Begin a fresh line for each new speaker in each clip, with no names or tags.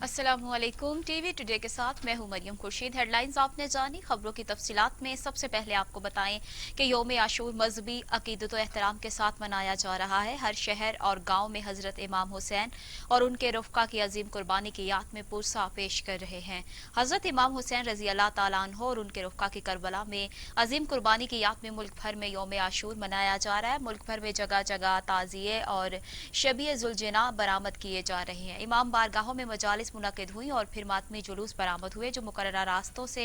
अस्सलामुअलैकुम। TV today के साथ मैं हूं मरियम खुर्शीद। हेडलाइंस आपने जानी, खबरों की तफसीलात में सबसे पहले आपको बताएं कि यौम आशूर मजहबी अकीदत व एहतराम के साथ मनाया जा रहा है। हर शहर और गांव में हजरत इमाम हुसैन और उनके रफ़्का की अजीम कुर्बानी की याद में पुरसा पेश कर रहे हैं। हजरत इमाम हुसैन रजी अल्लाह तआला अन्हो और उनके रफ़्का की करबला में अजीम कुर्बानी की याद में मुल्क भर में यौम आशूर मनाया जा रहा है। मुल्क भर में जगह जगह ताज़िए और शबीए जुलजना बरामद किए जा रहे हैं। इमाम बारगाहों में मजालिस मुनक़िद हुई और फिर मातमी जुलूस बरामद हुए जो मुकर्ररा रास्तों से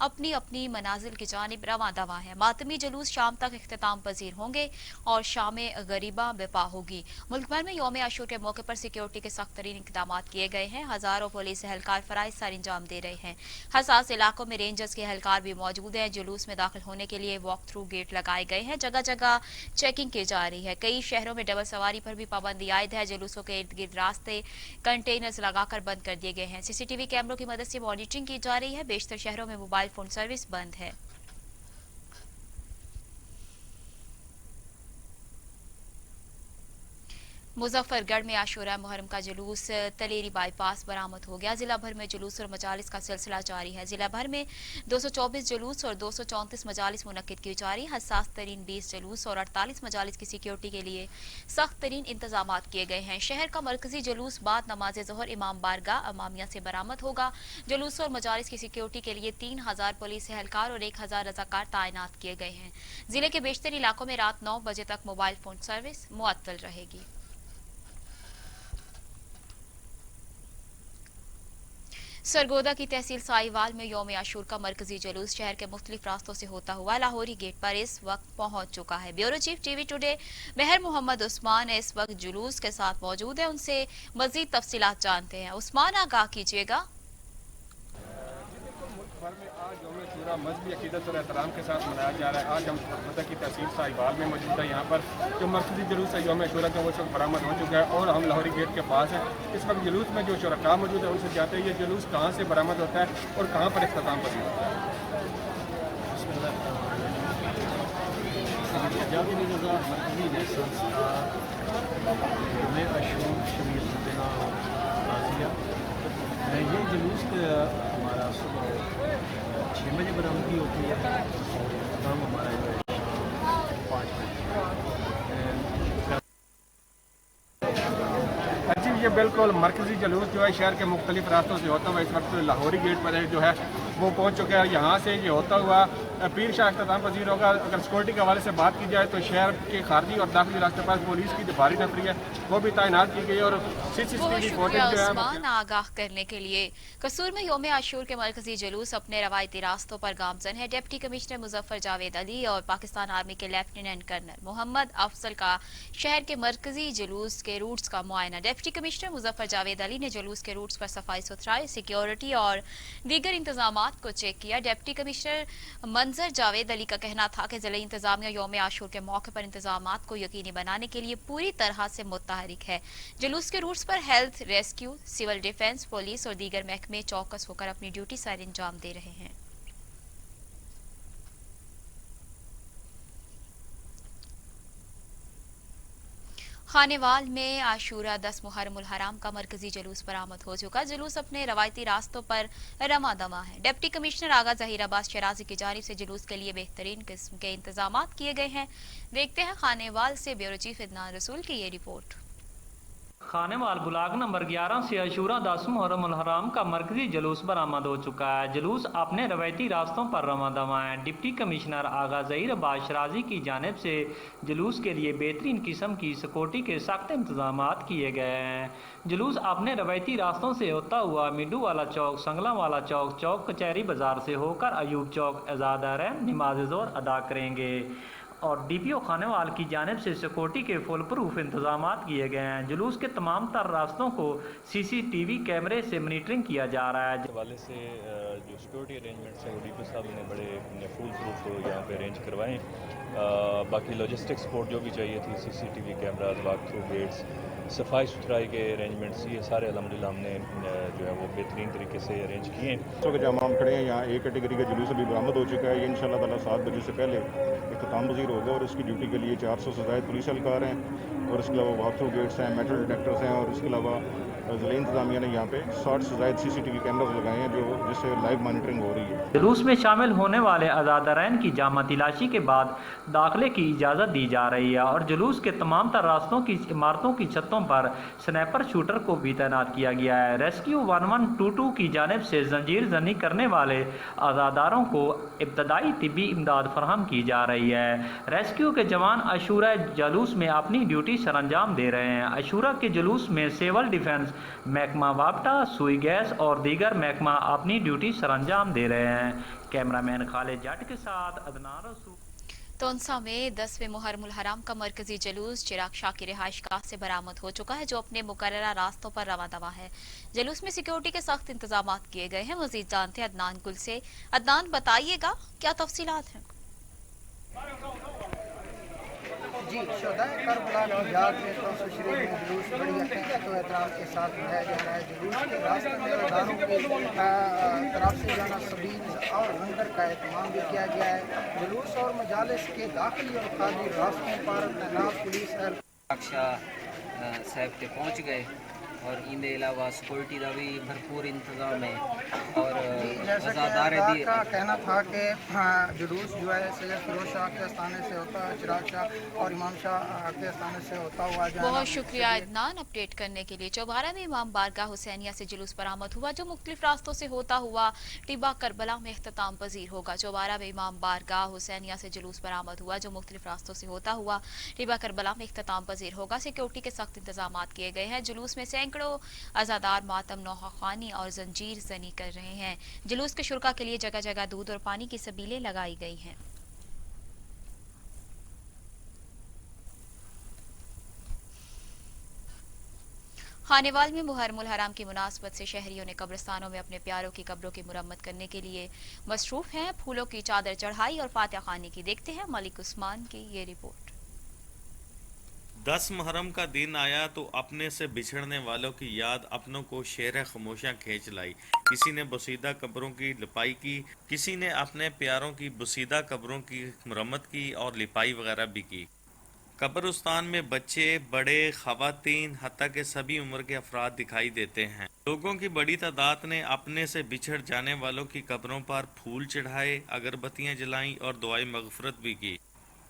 अपनी अपनी मनाजिल की जानिब रवां दवा है। मातमी जुलूस शाम तक इख्तिताम पजीर होंगे और शाम गरीबा बेपा होगी। मुल्क भर में यौम आशूर के मौके पर सिक्योरिटी के सख्त तरीन इंतजाम किए गए हैं। हजारों पुलिस एहलकार फराइज सर अंजाम दे रहे हैं। हसास इलाकों में रेंजर्स के एहलकार भी मौजूद हैं। जुलूस में दाखिल होने के लिए वॉक थ्रू गेट लगाए गए हैं। जगह जगह चेकिंग की जा रही है। कई शहरों में डबल सवारी पर भी पाबंदी आयद है। जुलूसों के इर्द गिर्द रास्ते कंटेनर्स लगाकर बंद कर दिए गए हैं। सीसीटीवी कैमरों की मदद से मॉनिटरिंग की जा रही है। बेशतर शहरों में मोबाइल फोन सर्विस बंद है। मुजफ्फरगढ़ में आशूरा मुहर्रम का जुलूस तलेरी बाईपास बरामद हो गया। जिला भर में जुलूस और मजालिस का सिलसिला जारी है। जिला भर में 224 जुलूस और 234 मजालिस मुनक्किद की जा रही। हसास तरीन 20 जुलूस और 48 मजालिस की सिक्योरिटी के लिए सख्त तरीन इंतजाम किए गए हैं। शहर का मरकजी जुलूस बाद नमाज जोहर इमाम बारगाह अमामिया से बरामद होगा। जुलूस और मजालिस की सिक्योरिटी के लिए 3000 पुलिस एहलकार और 1000 रजाकार तैनात किए गए हैं। जिले के बेशतर इलाकों में रात 9 बजे तक मोबाइल फोन सर्विस मुअत्तल रहेगी। सरगोदा की तहसील साहिवाल में यौम आशूर का मरकजी जुलूस शहर के मुख्तलिफ रास्तों से होता हुआ लाहौरी गेट पर इस वक्त पहुंच चुका है। ब्यूरो चीफ टीवी टुडे मेहर मोहम्मद उस्मान इस वक्त जुलूस के साथ मौजूद है। उनसे मजीद तफसीलात जानते हैं। उस्मान, आगाह कीजिएगा।
भर में आज यौम आशूरा मजहबी अकीदत और एहतराम के साथ मनाया जा रहा है। आज हम सरगोदा की तहसील साहिवाल में मौजूद है। यहाँ पर जो मरकजी जुलूस है यौम आशूरा का वो सब बरामद हो चुका है और हम लाहौरी गेट के पास हैं। इस वक्त जुलूस में जो शुरका मौजूद है उनसे जानते हैं ये जुलूस कहाँ से बरामद होता है और कहाँ पर इख्तिताम पसीर होता है।
ये जुलूस हमारा सुबह 6 बजे बरामदगी होती है और काम हमारा जो है 5 बजे।
जी ये बिल्कुल मरकजी जुलूस जो है शहर के मुख्तलिफ रास्तों से होता हुआ इस वक्त लाहौरी गेट पर जो है वो पहुंच चुका है। यहाँ से ये होता हुआ पीर शाह इख्तिताम पजीर होगा। अगर सिक्योरिटी के हवाले से बात की जाए तो शहर के खारजी और दाखिली रास्ते पर पुलिस की जो भारी नफरी है वो भी तैनात की गई है और सीसीटीवी फुटेज जो है
उस्मान, आगाह करने के लिए। कसूर में यौम आशूर के मरकजी जुलूस अपने रवायती रास्तों पर गामजन है। डिप्टी कमिश्नर मुजफ्फर जावेद अली और पाकिस्तान आर्मी के लेफ्टिनेंट कर्नल मोहम्मद अफजल का शहर के मरकजी जुलूस के रूट्स का मुआयना। डिप्टी कमिश्नर मुजफ्फर जावेद अली ने जुलूस के रूट्स पर सफाई सुथराई, सिक्योरिटी और दीगर इंतजाम को चेक किया। डिप्टी कमिश्नर मंजर जावेद अली का कहना था कि जिला इंतजामिया यौम आशूर के मौके पर इंतजाम को यकीनी बनाने के लिए पूरी तरह से मुतहरिक है। जुलूस के रूट्स पर health, rescue, civil defence, police और दीगर महकमे चौकस होकर अपनी ड्यूटी सर अंजाम दे रहे हैं। खानेवाल में आशूरा 10 मुहर्रमुल हराम का मरकजी जुलूस बरामद हो चुका। जुलूस अपने रवायती रास्तों पर रमा दमा है। डिप्टी कमिश्नर आगा जहीर अब्बास शराजी की जानिब से जुलूस के लिए बेहतरीन किस्म के इंतजाम किए गए हैं। देखते हैं खानेवाल से ब्यूरो चीफ इदनान रसूल की ये रिपोर्ट।
खानेवाल ब्लॉक नंबर 11 से आशूरा 10 मुहर्रम अल हराम का मरकजी जुलूस बरामद हो चुका है। जुलूस अपने रवायती रास्तों पर रवा दवा है। डिप्टी कमिश्नर आगा जहीर अब्बास शराजी की जानिब से जुलूस के लिए बेहतरीन किस्म की सिक्योरिटी के सख्त इंतजाम किए गए हैं। जुलूस अपने रवायती रास्तों से होता हुआ मिड्डू वाला चौक, संगला वाला चौक, चौक कचहरी बाजार से होकर अयूब चौक आज़ाद नमाज ज़ोहर अदा करेंगे और डीपीओ खानेवाल की जानिब से सिक्योरिटी के फुल प्रूफ इंतजाम किए गए हैं। जुलूस के तमाम तर रास्तों को सीसीटीवी कैमरे से मॉनिटरिंग किया जा रहा है।
हवाले से जो सिक्योरिटी अरेंजमेंट्स हैं वो डीपीओ साहब ने बड़े फुल प्रूफ यहाँ पे अरेंज करवाएं। बाकी लॉजिस्टिक सपोर्ट जो भी चाहिए थी, CCTV cameras, walk through gates, सफाई सुथराई के अरेंजमेंट्स, ये सारे अल्हम्दुलिल्लाह हमने जो है वो बेहतरीन तरीके से अरेंज किए हैं।
तो जहाँ हम खड़े हैं यहाँ एक कैटेगरी का जुलूस अभी बरामद हो चुका है। ये इंशाल्लाह ताला 7 बजे से पहले इख्तिताम पज़ीर होगा और इसकी ड्यूटी के लिए 400 से ज़ायद पुलिस एहलकार हैं और इसके अलावा वॉक थ्रू गेट्स हैं, मेटल डिटेक्टर्स हैं और इसके अलावा ज़िला इंतज़ामिया ने यहाँ पे 60 से ज़ायद CCTV कैमराज लगाए हैं जिससे लाइव मॉनिटरिंग हो रही है।
जुलूस में शामिल होने वाले अज़ादरैन की जामा तलाशी के बाद दाखिले की इजाज़त दी जा रही है और जुलूस के तमाम तर रास्तों की इमारतों की छतों पर स्नैपर शूटर को भी तैनात किया गया है। रेस्क्यू 1122 की जानिब से जंजीर जनी करने वाले अज़ादारों को इब्तदाई तिब्बी इमदाद फराहम की जा रही है। रेस्क्यू के जवान अशूरा जुलूस में अपनी ड्यूटी सरअंजाम दे रहे हैं। अशूरा के जुलूस में सिविल डिफेंस महकमा वापटा, सुई गैस और दीगर महकमा अपनी ड्यूटी सरअंजाम दे रहे हैं। कैमरामैन खालिद जट के साथ अदनान रसूल।
तोनसा में 10वें मुहर्रमुल हराम का मरकजी जुलूस चिराग शाह की रिहाइश गाह से बरामद हो चुका है, जो अपने मुकर्ररा रास्तों पर रवा दवा है। जुलूस में सिक्योरिटी के सख्त इंतजाम किए गए हैं। मजीद जानते हैं अदनान गुल से। अदनान, बताइएगा क्या तफसीलात हैं?
जी, शोहदाए करबला की याद में तो शरीफ में जुलूस बड़ी अकीदत और एहतराम के साथ मनाया जा रहा है। जुलूस के रास्ते में इदारों की तरफ से जाना सबील और लंगर का एहतमाम भी किया गया है। जुलूस और मजालिस के दाखिली और खारजी रास्तों पर तैनात पुलिस
साहब ते पहुँच गए और इनके अलावा सिक्योरिटी का भी भरपूर इंतजाम है। और
जैसे का कहना था कि जुलूस जो है सैयद फिरोज शाह के आस्थाने से होता है, चिराग शाह और इमाम शाह के आस्थाने से होता हुआ
बहुत शुक्रिया अदनान अपडेट करने के लिए। चौबारा में इमाम बारगाह हुसैनिया से जुलूस बरामद हुआ, जो मुख्तलिफ रास्तों से होता हुआ टिब्बा करबला में इख्तिताम पजीर होगा। चौबारा में इमाम बारगाह हुसैनिया से जुलूस बरामद हुआ, जो मुख्तलिफ रास्तों से होता हुआ टिब्बा करबला में इख्तिताम पजीर होगा। सिक्योरिटी के सख्त इंतजाम किए गए हैं। जुलूस में सैकड़ों अज़ादार मातम, नौखानी और जंजीर जनी कर रहे हैं। जुलूस के शुरका के लिए जगह जगह दूध और पानी की सबीलें लगाई गई हैं। खानेवाल में मुहर्रमुल हराम की मुनासबत से शहरियों ने कब्रिस्तानों में अपने प्यारों की कब्रों की मुरम्मत करने के लिए मसरूफ हैं। फूलों की चादर चढ़ाई और फातिहा खानी की। देखते हैं मलिक उस्मान की ये रिपोर्ट।
10 मुहर्रम का दिन आया तो अपने से बिछड़ने वालों की याद अपनों को शेर खामोशा खींच लाई। किसी ने बसीदा कब्रों की लिपाई की, किसी ने अपने प्यारों की बसीदा कब्रों की मुरम्मत की और लिपाई वगैरह भी की। कब्रिस्तान में बच्चे, बड़े, खवातीन, हत्ता के सभी उम्र के अफराद दिखाई देते हैं। लोगों की बड़ी तादाद ने अपने से बिछड़ जाने वालों की कब्रों पर फूल चढ़ाए, अगरबत्तियां जलाईं और दुआए मगफरत भी की।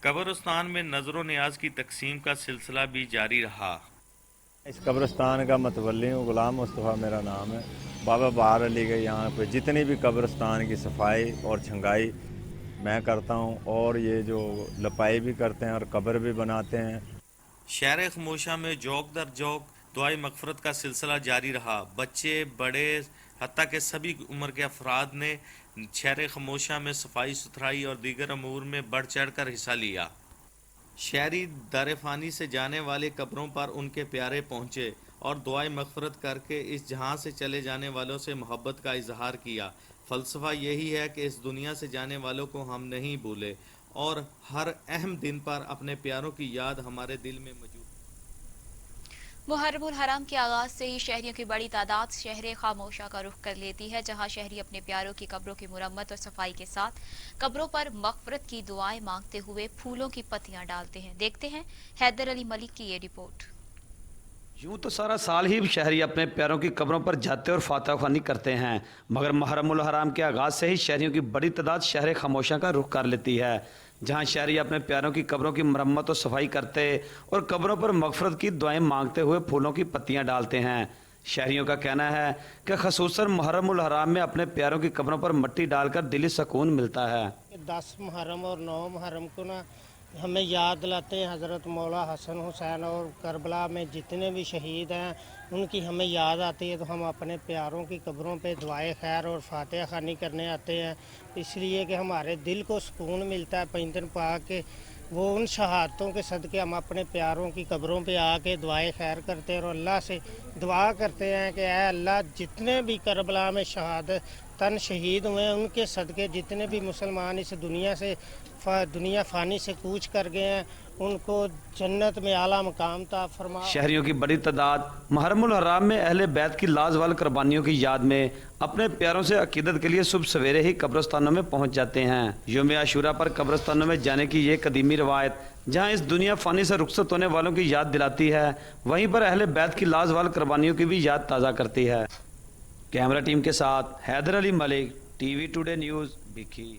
कब्रिस्तान में नजर न्याज की तकसीम का सिलसिला भी जारी रहा।
इस कब्रिस्तान का मतवल्ली हूँ, गुलाम मुस्तफ़ा मेरा नाम है। बाबा बहार अली के यहाँ पे जितनी भी कब्रिस्तान की सफाई और छंगाई मैं करता हूँ, और ये जो लपाई भी करते हैं और कब्र भी बनाते हैं।
शहर खामोशा में जौक दर जौक दुआए मगफरत का सिलसिला जारी रहा। बच्चे, बड़े, हत्ता के सभी उम्र के अफराद ने शहर खामोशा में सफाई सुथराई और दीगर अमूर में बढ़ चढ़ कर हिस्सा लिया। शहरी दारफ़ानी से जाने वाले कब्रों पर उनके प्यारे पहुँचे और दुआए मगफरत करके इस जहां से चले जाने वालों से मोहब्बत का इजहार किया। फ़लसफ़ा यही है कि इस दुनिया से जाने वालों को हम नहीं भूले और हर अहम दिन पर अपने प्यारों की याद हमारे दिल में मौजूद।
मुहर्रमुल हराम के आगाज से ही शहरियों की बड़ी तादाद शहर खामोशा का रुख कर लेती है, जहां शहरी अपने प्यारों की कब्रों की मुरम्मत और सफाई के साथ कब्रों पर मगफरत की दुआएं मांगते हुए फूलों की पत्तियां डालते हैं। देखते हैं हैदर अली मलिक की ये रिपोर्ट।
यूँ तो सारा साल ही शहरी अपने प्यारों की कब्रों पर जाते और फातह ख्वानी करते हैं, मगर मुहर्रमुल हराम के आगाज़ से ही शहरियों की बड़ी तादाद शहर खामोशा का रुख कर लेती है, जहां शहरी अपने प्यारों की कब्रों की मरम्मत और सफाई करते और कब्रों पर मगफरत की दुआएं मांगते हुए फूलों की पत्तियां डालते हैं। शहरियों का कहना है कि खसूसन मुहर्रमुल हराम में अपने प्यारों की कब्रों पर मिट्टी डालकर दिली सुकून मिलता है।
10 मुहर्रम और 9 मुहर्रम को ना हमें याद दिलाते हैं हज़रत मौला हसन हुसैन, और करबला में जितने भी शहीद हैं उनकी हमें याद आती है, तो हम अपने प्यारों की कब्रों पे दुआए खैर और फातिहा खानी करने आते हैं, इसलिए कि हमारे दिल को सुकून मिलता है। पैंतन पाक के वो उन शहादतों के सदक़े हम अपने प्यारों की कब्रों पे आके दुआए खैर करते हैं और अल्लाह से दुआ करते हैं कि ऐ अल्लाह, जितने भी करबला में शहादत तन शहीद हुए हैं उनके सदक़े जितने भी मुसलमान इस दुनिया फ़ानी से कूच कर गए हैं उनको जन्नत में आला मकाम ता फरमा।
शहरियों की बड़ी तादाद मुहर्रमुल हराम में अहले बैत की लाजवाल कुर्बानियों की याद में अपने प्यारों से अकीदत के लिए सुबह सवेरे ही कब्रिस्तानों में पहुंच जाते हैं। यौम आशूरा पर कब्रिस्तानों में जाने की ये कदीमी रवायत जहां इस दुनिया फ़ानी से रुखसत होने वालों की याद दिलाती है, वहीं पर अहले बैत की लाजवाल कुर्बानियों की भी याद ताज़ा करती है। कैमरा टीम के साथ Haider Ali Malik, TV today news, Bhikhi.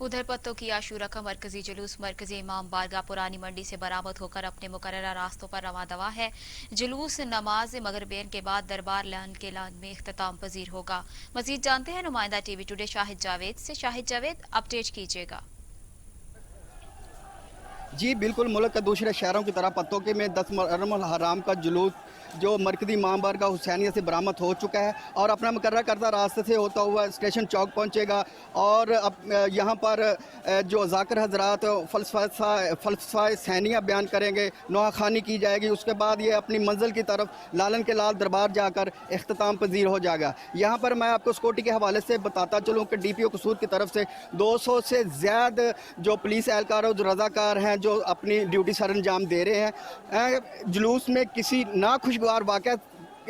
उधर पत्तों की आशूरा का मरकजी जुलूस मरकजी इमाम बारगाह पुरानी मंडी से बरामद होकर अपने मुकर्ररा रास्तों पर रवा दवा है। जुलूस नमाज मगरिबैन के बाद दरबार लान के लान में इख्तिताम पजीर होगा। मजीद जानते हैं नुमाइंदा टीवी टुडे शाहिद जावेद से। शाहिद जावेद, अपडेट कीजिएगा।
जी बिल्कुल, मुल्क के दूसरे शहरों की तरह पत्तों के में 10 मुहर्रम अल हराम का जुलूस जो मरकजी इमाम बारगाह हुसैनिया से बरामद हो चुका है और अपना मुकर्रर करदा रास्ते से होता हुआ स्टेशन चौक पहुंचेगा और अब यहाँ पर जो ज़ाकिर हजरात फ़लसफ़ा सैनिया बयान करेंगे, नोहाखानी की जाएगी। उसके बाद ये अपनी मंजिल की तरफ लालन के लाल दरबार जाकर इख्तिताम पजीर हो जाएगा। यहाँ पर मैं आपको सिक्योरिटी के हवाले से बताता चलूँ कि DPO कसूर की तरफ से 200 से ज़्यादा जो पुलिस एहलकार और जो रज़ाकार हैं जो अपनी ड्यूटी सर अंजाम दे रहे हैं। जुलूस में किसी नाखुशगवार वाक़या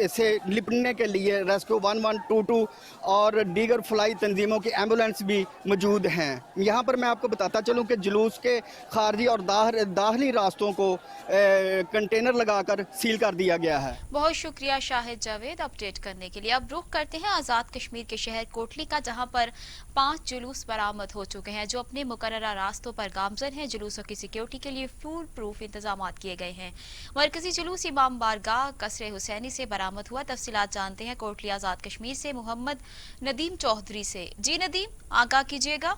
से निपटने के लिए रेस्क्यू 1122 और दीगर फलाई तंजीमों की एम्बुलेंस भी मौजूद हैं। यहाँ पर मैं आपको बताता चलूँ कि जुलूस के खारजी और दाखिली रास्तों को कंटेनर लगाकर सील कर दिया गया है।
बहुत शुक्रिया शाहिद जावेद अपडेट करने के लिए। अब रुख करते हैं आज़ाद कश्मीर के शहर कोटली का, जहाँ पर 5 जुलूस बरामद हो चुके हैं जो अपने मुकर्ररा रास्तों पर गामजन हैं। जुलूसों की सिक्योरिटी के लिए फूल प्रूफ इंतजाम किए गए हैं। मरकजी जुलूस इमाम बारगाह कसरे हुसैनी से बरामद हुआ। तफसीलात जानते हैं कोटली आज़ाद कश्मीर से मोहम्मद नदीम चौधरी से। जी नदीम, आगाह कीजिएगा।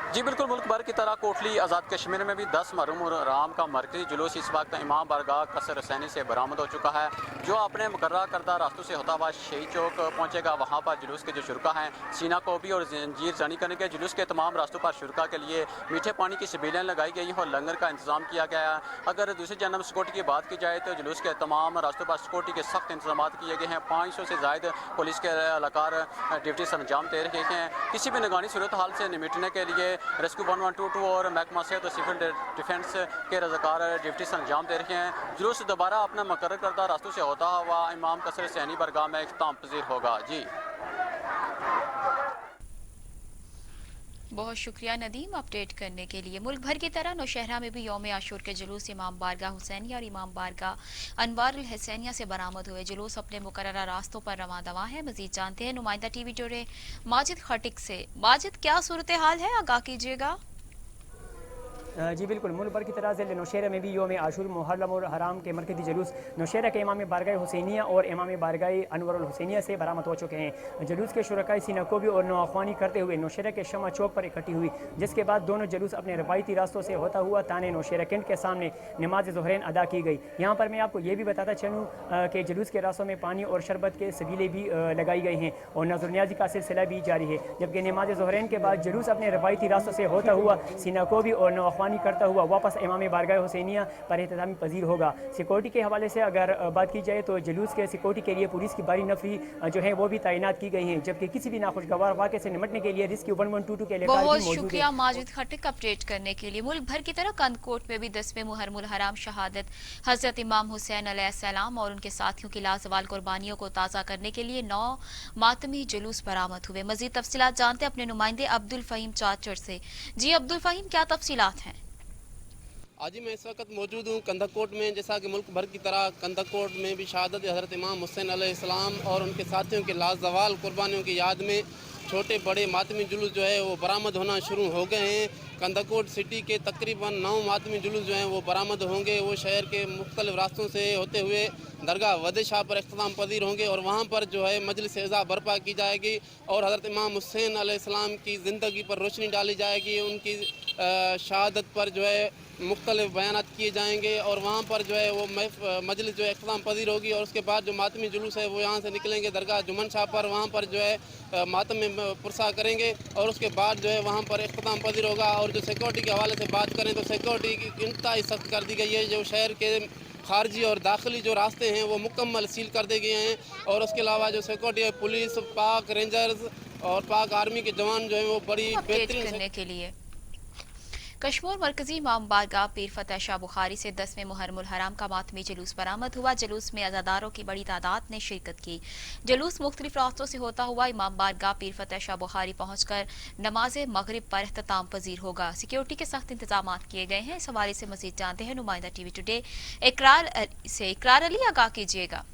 जी बिल्कुल, मुल्क भर की तरह कोटली आज़ाद कश्मीर में भी 10 मुहर्रम अल हराम का मरकजी जुलूस इस वक्त इमाम बारगाह कसर हुसैनी से बरामद हो चुका है, जो अपने मुकर्रर करदा रास्तों से होता हुआ शहीद चौक पहुंचेगा। वहां पर जुलूस के जो शुरका हैं सीना कोबी और जंजीर जानी करने के जुलूस के तमाम रास्तों पर शुरका के लिए मीठे पानी की सबिलें लगाई गई हैं और लंगर का इंतजाम किया गया है। अगर दूसरी जानब सिक्योरिटी की बात की जाए तो जुलूस के तमाम रास्तों पर सिक्योरिटी के सख्त इंतजाम किए गए हैं। 500 से ज़ायद पुलिस के एहलकार ड्यूटी सर अंजाम दे रहे हैं। किसी भी नगानी सूरत हाल से निपटने के लिए रेस्क्यू 1122 और महकमा सेहत और सिविल डिफेंस के रज़ाकार ड्यूटी सर अंजाम दे रहे हैं। जुलूस दोबारा अपना मुकर्रर करदा रास्तों से होता हुआ इमाम कसर हुसैनी बरगाह में इख्तिताम पजीर होगा। जी
बहुत शुक्रिया नदीम अपडेट करने के लिए। मुल्क भर की तरह नौशहरा में भी यौम आशूर के जुलूस इमाम बारगाह हुसैनिया और इमाम बारगाह अनवारुल हुसैनिया से बरामद हुए। जुलूस अपने मुकर्ररा रास्तों पर रवा दवा है। मजीद जानते हैं नुमाइंदा टीवी टुडे माजिद खटिक से। माजिद, क्या सूरत हाल है, आगाह कीजिएगा।
जी बिल्कुल, मुल्क भर की तरह ज़िले नौशहरा में भी यौम आशूर मुहर्रम और हराम के मरकज़ी जुलूस नौशहरा के इमाम बारगाह हुसैनिया और इमाम बारगाह अनवारुल हुसैनिया से बरामद हो चुके हैं। जुलूस के शुरकाए सीना कोबी और नोआख्वानी करते हुए नौशहरा के शमा चौक पर इकट्ठी हुई, जिसके बाद दोनों जुलूस अपने रवायती रास्तों से होता हुआ ताने नौशहरा कैंट के सामने नमाज ज़ोहरैन अदा की गई। यहाँ पर मैं आपको ये भी बताता चलूँ कि जुलूस के रास्तों में पानी और शरबत के सबीले भी लगाई गई हैं और नज़र न्याजी का सिलसिला भी जारी है। जबकि नमाज ज़ोहरैन के बाद जुलूस अपने रवायती रास्तों से होता हुआ सीना कोबी और नोआख्वानी करता हुआ वापस इमाम बारगाह हुसैनिया पर इख्तितामी पजीर होगा। सिक्योरिटी के हवाले से अगर बात की जाए तो जुलूस के सिक्योरिटी के लिए पुलिस की भारी नफरी जो है वो भी तैनात की गई हैं, जबकि किसी भी नाखुशगवार वाक़े से निपटने के लिए रेस्क्यू 1122 के लिए
बहुत शुक्रिया माजिद खटिक अपडेट करने के लिए। मुल्क भर की तरह कंदकोट में भी 10वें मुहर्रम अल हराम शहादत हजरत इमाम हुसैन अलैहिस्सलाम और उनके साथियों की लाजवाल कुर्बानियों को ताज़ा करने के लिए 9 मातमी जुलूस बरामद हुए। मजीद तफसीलात जानते हैं अपने नुमाइंदे अब्दुल फ़हीम चाचर से। जी अब्दुल फ़हीम, क्या तफसीलात हैं?
आज ही मैं इस वक्त मौजूद हूँ कंदकोट में। जैसा कि मुल्क भर की तरह कंदकोट में भी शहादत हज़रत इमाम हुसैन अलैहिस्सलाम और उनके साथियों के लाजवाल कुर्बानियों की याद में छोटे बड़े मातमी जुलूस जो है वो बरामद होना शुरू हो गए हैं। कंदकोट सिटी के तकरीबन 9 मातमी जुलूस जो हैं वो बरामद होंगे। वो शहर के मुख्तलिफ रास्तों से होते हुए दरगाह वद शाह पर इख्तिताम पजीर होंगे और वहाँ पर जो है मजलिस इज़ा बर्पा की जाएगी और हज़रत इमाम हुसैन अलैहिस्सलाम की ज़िंदगी पर रोशनी डाली जाएगी। उनकी शहादत पर जो है मुख्तलिफ बयानात किए जाएंगे और वहाँ पर जो है वो मजलिस जो है इख्तिताम पजीर होगी और उसके बाद जो मातमी जुलूस है वो यहाँ से निकलेंगे दरगाह जुमन शाह पर, वहाँ पर जो है मातम में पुरसा करेंगे और उसके बाद जो है वहाँ पर इख्तिताम पजीर होगा। और जो सिक्योरिटी के हवाले से बात करें तो सिक्योरिटी की इंतहाई सख्त कर दी गई है। जो शहर के खारजी और दाखिली जो रास्ते हैं वो मुकम्मल सील कर दिए गए हैं और उसके अलावा जो सिक्योरिटी है पुलिस, पाक रेंजर्स और पाक आर्मी के जवान जो है वो बड़ी बेहतरीन
करने के लिए कश्मीर मरकजी इमाम बारगाह पीर फतेह शाह बुखारी से 10वें मुहर्रमुल हराम का मातमी जुलूस बरामद हुआ। जुलूस में अज़ादारों की बड़ी तादाद ने शिरकत की। जुलूस मुख्तलिफ रास्तों से होता हुआ इमाम बारगाह पीर फतेह शाह बुखारी पहुंचकर नमाज मगरिब पर इख्तिताम पजीर होगा। सिक्योरिटी के सख्त इंतजाम किए गए हैं। इस हवाले से मजीद जानते हैं नुमाइंदा टीवी टुडे इकरार अली, आगाह कीजिएगा।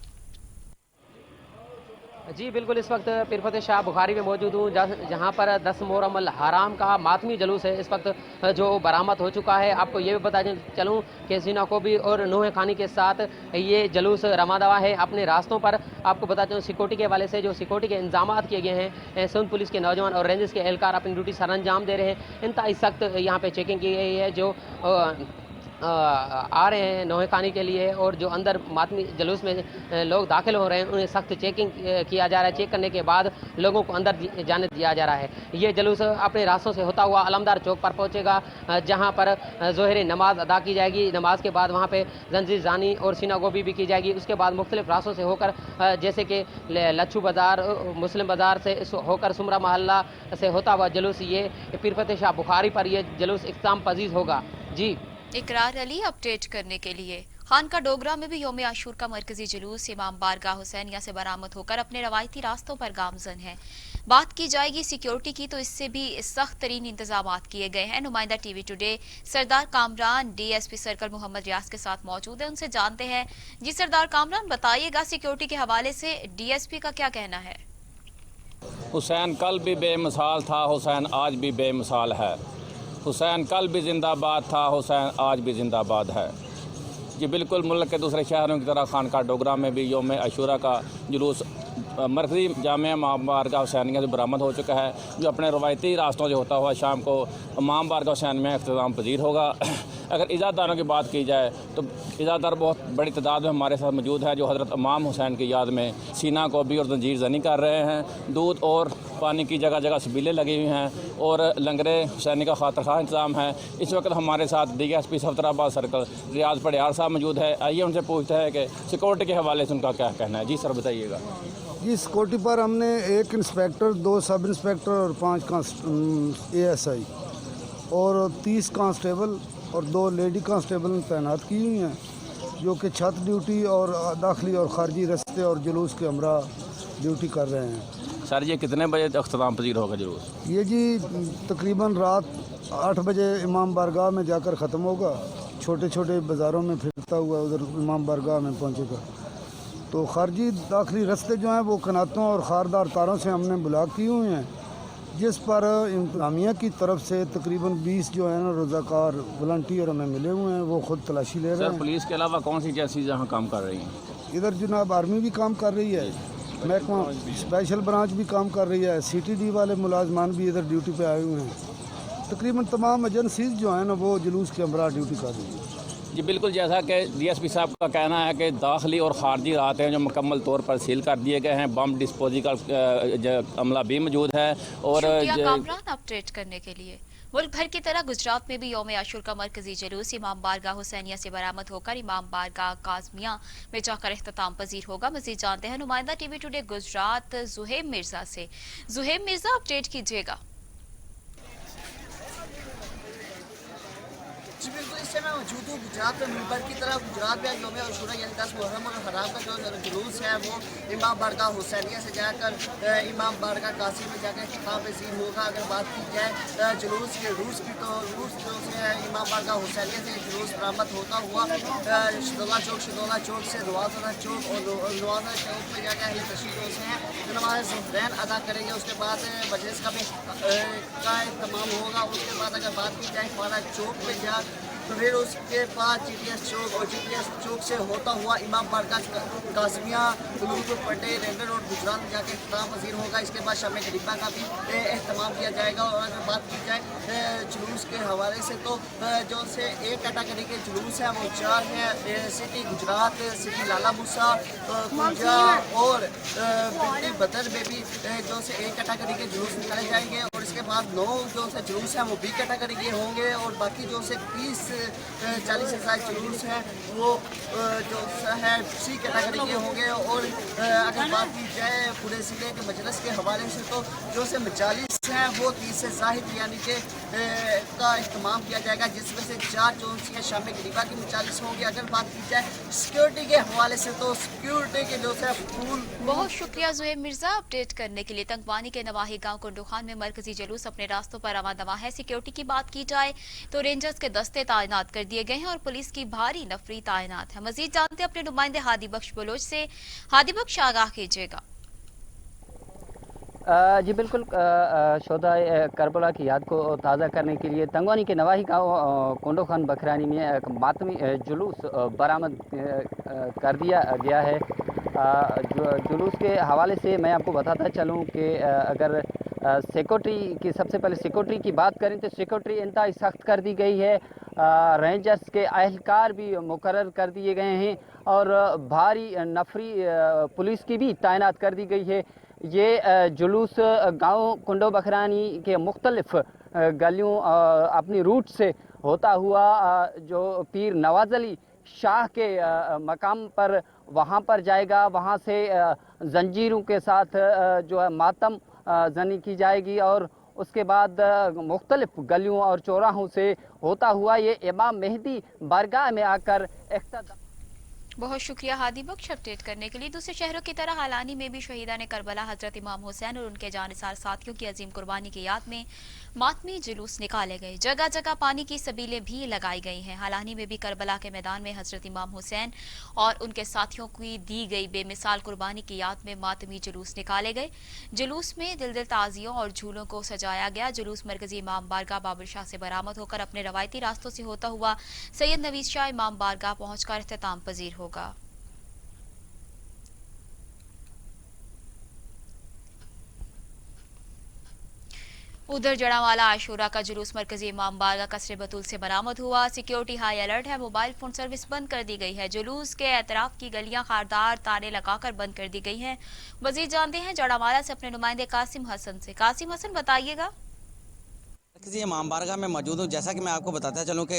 जी बिल्कुल, इस वक्त पीर फतेह शाह बुखारी में मौजूद हूँ जहाँ पर 10 मुहर्रम हराम का मातमी जुलूस है इस वक्त जो बरामद हो चुका है। आपको ये भी बता चलूँ कि सीना कोबी और नूह खानी के साथ ये जुलूस रवा दवा है अपने रास्तों पर। आपको बता चलूँ सिक्योरिटी के हवाले से जो सिक्योरिटी के इंतजाम किए गए हैं, सिंध पुलिस के नौजवान और रेंजर्स के एहलकार अपनी ड्यूटी सर अंजाम दे रहे हैं। इंतहाई सख्त यहाँ पे चेकिंग की गई है। जो आ रहे हैं नोहे खानी के लिए और जो अंदर मातमी जुलूस में लोग दाखिल हो रहे हैं उन्हें सख्त चेकिंग किया जा रहा है। चेक करने के बाद लोगों को अंदर जाने दिया जा रहा है। ये जुलूस अपने रास्तों से होता हुआ अलमदार चौक पर पहुंचेगा जहां पर ज़ोहरी नमाज अदा की जाएगी। नमाज के बाद वहां पे जंजीर जानी और सीना गोभी भी की जाएगी। उसके बाद मुख्तलिफ रास्तों से होकर जैसे कि लच्छू बाज़ार, मुस्लिम बाज़ार से होकर सुमरा महल्ला से होता हुआ जुलूस ये पीर फतेह शाह बुखारी पर यह जुलूस इख्तिताम पजीर होगा। जी
इकरार अली अपडेट करने के लिए। खानका डोगरा में भी यौम आशूर का मरकजी जुलूस इमाम बारगाह हुसैनिया से बरामद होकर अपने रवायती रास्तों पर गामजन है। बात की जाएगी सिक्योरिटी की तो इससे भी सख्त तरीन इंतजाम किए गए हैं। नुमाइंदा टीवी टुडे सरदार कामरान डीएसपी सर्कल मोहम्मद रियाज के साथ मौजूद है, उनसे जानते हैं। जी सरदार कामरान, बताइएगा सिक्योरिटी के हवाले से डीएसपी का क्या कहना है?
हुसैन कल भी बेमिसाल था, हुसैन आज भी बेमिसाल है। हुसैन कल भी जिंदाबाद था, हुसैन आज भी जिंदाबाद है। जी बिल्कुल, मुल्क के दूसरे शहरों की तरह खानका डोगरा में भी यौम आशूरा का जुलूस मरकज़ी जामिया इमाम बारगाह हुसैनिया से बरामद हो चुका है, जो अपने रवायती रास्तों से होता हुआ शाम को इमाम बारगाह हुसैनिया में इख्तिताम पजीर होगा। अगर इजादारों की बात की जाए तो इजादार बहुत बड़ी तादाद में हमारे साथ मौजूद है, जो हज़रत इमाम हुसैन की याद में सीना कोबी और जंजीर जनी कर रहे हैं। दूध और पानी की जगह जगह सबीलें लगी हुई हैं और लंगरे हुसैनी का खातिर इंतजाम है। इस वक्त हमारे साथ DSP सफदराबाद सर्कल रियाज पड़ियार साहब मौजूद है। आइए उनसे पूछते हैं कि सिक्योरिटी के हवाले से उनका क्या कहना है। जी सर बताइएगा।
जी सिक्योरिटी पर हमने 1 इंस्पेक्टर, 2 सब इंस्पेक्टर और 5 ASI और 30 कांस्टेबल और 2 लेडी कांस्टेबल तैनात की हुई हैं, जो कि छत ड्यूटी और दाखिली और खारजी रस्ते और जुलूस के हमरा ड्यूटी कर रहे हैं।
सर ये कितने बजे अख्तिताम पजीर होगा जुलूस?
ये जी तकरीबन रात 8 बजे इमाम बारगाह में जाकर ख़त्म होगा। छोटे छोटे बाज़ारों में फिरता हुआ उधर इमाम बारगाह में पहुँचेगा। तो खारजी दाखिली रस्ते जो हैं वो कनातों और खारदार तारों से हमने ब्लॉक किए हुए हैं, जिस पर इंतज़ामिया की तरफ से तकरीबन 20 जो है ना रोज़ाकार वॉलंटियर हमें मिले हुए हैं, वो खुद तलाशी ले रहे हैं।
सर पुलिस के अलावा कौन सी एजेंसी जहाँ काम कर रही हैं?
इधर जनाब आर्मी भी काम कर रही है, महकमा स्पेशल ब्रांच भी काम कर रही है, CTD वाले मुलाजमान भी इधर ड्यूटी पे आए हुए हैं। तकरीबन तमाम एजेंसीज जो हैं ना वो जुलूस के हमरा ड्यूटी कर रही है।
जी बिल्कुल, जैसा कि DSP साहब का कहना है कि दाखिली और खारजी रास्ते हैं जो मुकम्मल तौर पर सील कर दिए गए हैं। बम डिस्पोजिकल अमला भी मौजूद है। और
कामरान अपडेट करने के लिए। मुल्क भर की तरह गुजरात में भी यौम आशूर का मरकजी जुलूस इमाम बारगाह हुसैनिया से बरामद होकर इमाम बारगाह काज़मिया में जाकर इख्तिताम पजीर होगा। मजीद जानते हैं नुमाइंदा टीवी टुडे गुजरात जुहेब मिर्जा से। जुहेब मिर्जा अपडेट कीजिएगा।
जी बिल्कुल, इससे मैं मौजूद हूँ गुजरात में। मुल्क भर की तरह गुजरात में यौम आशूरा यानी 10 मुहर्रम और हराम का जो जुलूस है वो इमाम बारगाह हुसैनिया से जाकर इमाम बारगाह कासिम में जाकर इख्तिताम पजीर होगा। अगर बात की जाए जुलूस के रूस की तो रूस जो से इमाम बारगाह हुसैनिया से जुलूस बरामद होता हुआ शदोला चौक से रवाज़ा चौक और रवाज़ा चौक में जाकर अहले तशरीफ़ हैं जो नमाज़ ज़ुहरैन अदा करेंगे। उसके बाद मजलिस का भी तमाम होगा। उसके बाद अगर बात की जाए फारा चौक में जा तो फिर उसके बाद GPS चौक और GPS चौक से होता हुआ इमाम बारगाह काज़मिया उलूपुर पटेल रेंडर रोड गुजरात में जाकर इख्तिताम पजीर होगा। इसके बाद शाम गरीबा का भी एहतमाम किया जाएगा। और अगर बात की जाए जुलूस के हवाले से तो जो से एक कैटेगरी के जुलूस हैं वो 4 हैं। सिटी गुजरात, सिटी लाला मूसा, कुंजा और बिल्ली बदर में भी जो से एक कैटेगरी के जुलूस निकाले जाएंगे। और इसके बाद 9 जो से जुलूस हैं वो B कैटेगरी के होंगे और बाकी जो से 30-40 से ज़्यादा जुलूस हैं वो जो है C कैटेगरी के होंगे। और अगर बात की जाए पूरे ज़िले के मजलिस के हवाले से तो जो से 40 है वो 30 से ज़ाहिद यानी कि का इस्तेमाल किया जाएगा, जिसमें से 4 चौंसियाँ शाम गरीबा की 40 होंगी। अगर बात की जाए सिक्योरिटी के हवाले से तो सिक्योरिटी के जो है फूल।
बहुत शुक्रिया ज़ुहैब मिर्ज़ा अपडेट करने के लिए। तंगवानी के नवाही गांव कुंडू खान में मरकजी जुलूस अपने रास्तों पर रवा दवा है। सिक्योरिटी की बात की जाए तो रेंजर्स के दस्ते तैनात कर दिए गए हैं और पुलिस की भारी नफरी तैनात है। मजीद जानते अपने नुमाइंदे हादी बख्श बलोच से। हादी बख्श, आगाह कीजिएगा।
जी बिल्कुल, शोधा करबला की याद को ताज़ा करने के लिए तंगवानी के नवाही गाँव कुंडो खान बखरानी में एक मातमी जुलूस बरामद कर दिया गया है। जुलूस के हवाले से मैं आपको बताता चलूँ कि अगर सिक्योरिटी की, सबसे पहले सिक्योरिटी की बात करें तो सिक्योरिटी इंतहाई सख्त कर दी गई है। रेंजर्स के अहलकार भी मुकर्रर कर दिए गए हैं और भारी नफरी पुलिस की भी तैनात कर दी गई है। ये जुलूस गांव कुंडो बखरानी के मुख्तलिफ गलियों अपनी रूट से होता हुआ जो पीर नवाज अली शाह के मकाम पर वहाँ पर जाएगा। वहाँ से जंजीरों के साथ जो है मातम जनी की जाएगी और उसके बाद मुख्तलिफ गलियों और चौराहों से होता हुआ ये इमाम मेहदी बारगाह में आकर इख्तिताम।
बहुत शुक्रिया हादी बख्श अपडेट करने के लिए। दूसरे शहरों की तरह हालानी में भी शहीदान करबला हजरत इमाम हुसैन और उनके जानिसार साथियों की अजीम कुर्बानी की याद में मातमी जुलूस निकाले गए। जगह जगह पानी की सबीलें भी लगाई गई हैं। हालानी में भी करबला के मैदान में हजरत इमाम हुसैन और उनके साथियों की दी गई बेमिसाल कुर्बानी की याद में मातमी जुलूस निकाले गए। जुलूस में दिल दिल ताजियों और झूलों को सजाया गया। जुलूस मरकजी इमाम बारगाह बाबर शाह से बरामद होकर अपने रवायती रास्तों से होता हुआ सैयद नवीज शाह इमाम बारगाह पहुंचकर इख्तिताम पजीर होगा। उधर जड़ावाला आशूरा का जुलूस मरकजी इमाम बारगाह कसरे बतूल से बरामद हुआ। सिक्योरिटी हाई अलर्ट है। मोबाइल फोन सर्विस बंद कर दी गई है। जुलूस के एतराफ की गलियां खारदार तारे लगाकर बंद कर दी गई हैं। मजीद जानते हैं जड़ावाला से अपने नुमाइंदे कासिम हसन से। कासिम हसन, बताइएगा।
मरकज़ी इमाम बारगाह में मौजूद हूँ। जैसा कि मैं आपको बताता चलूँ कि